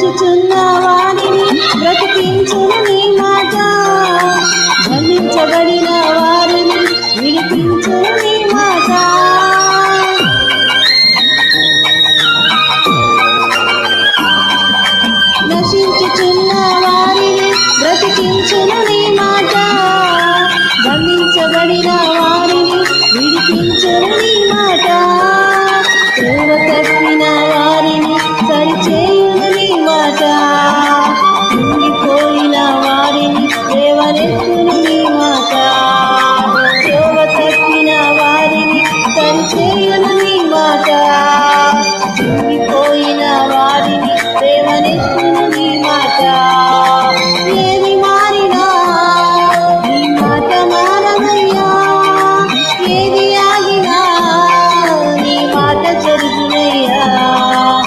నశించుచున్న వారిని బ్రతికించును నీ మాట, బంధించబడిన వారిని విడిపించును నీ మాట. నశించుచున్న వారిని బ్రతికించును నీ మాట, బంధించబడిన వారిని విడిపించును నీ మాట. త్రోవ తప్పిన వారిని సరిచేయును నీ మాట, ఉండిపోయిన వారిని లేవనెత్తును నీ మాట. త్రోవ తప్పిన వారిని సరిచేయును నీ మాట, ఉండిపోయిన వారిని లేవనెత్తును నీ మాట.